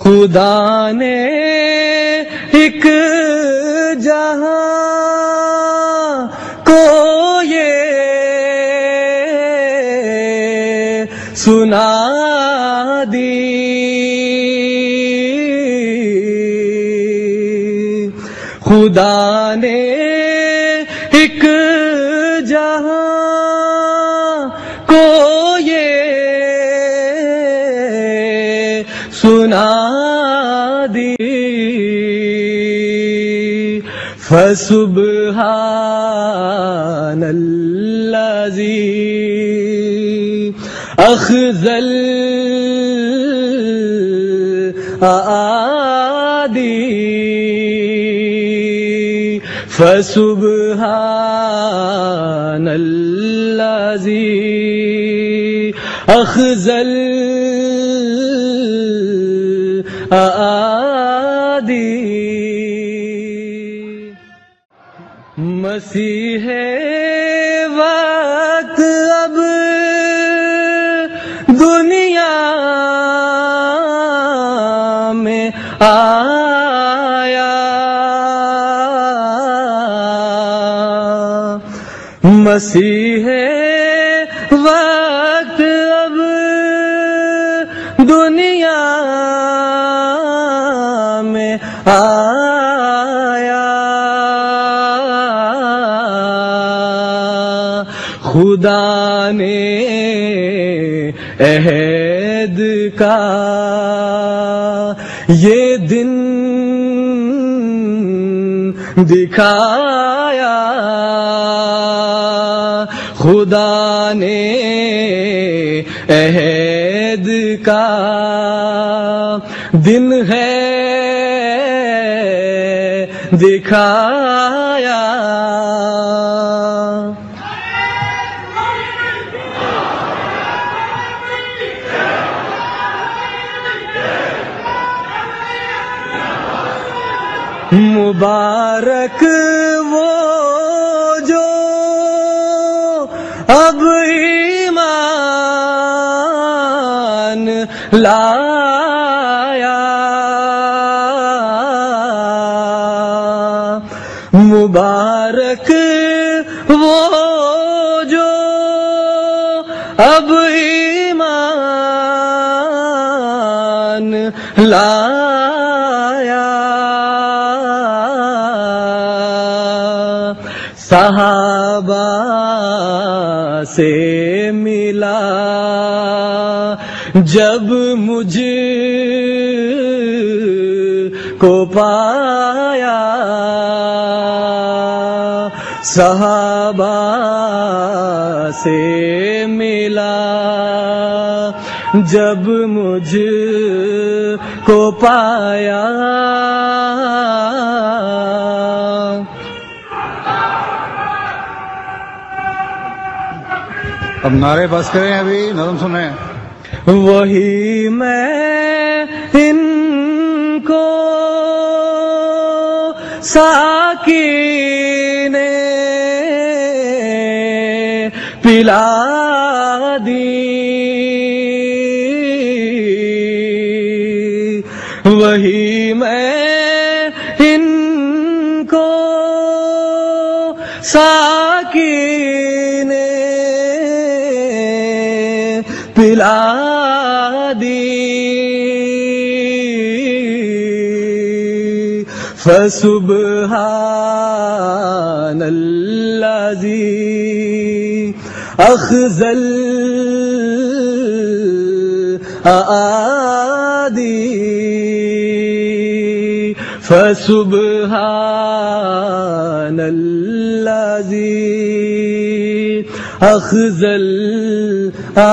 خدا نے ایک جہاں کو یہ سنا دی، خدا نے ایک جہاں کو یہ سنا دی، فسبحان الذی اخذ الاعادی، فسبحان الذی اخذ الاعادی۔ مسیح وقت اب دنیا میں آیا، مسیح وقت اب دنیا میں آیا، خدا نے عہد کا یہ دن دکھایا، خدا نے عہد کا دن ہے دکھایا، مبارک وہ جو اب ایمان لایا، مبارک وہ جو اب ایمان لایا، صحابہ سے ملا جب مجھ کو پایا، صحابہ سے ملا جب مجھ کو پایا، اب نعرے بس کریں، ابھی نظم سنیں۔ وہی میں ان کو ساقی نے پلا دی، وہی میں ان کو ساقی نے پلا دی، فسبحان الذی اخذ الاعادی، فسبحان الذی اخذ الاعادی۔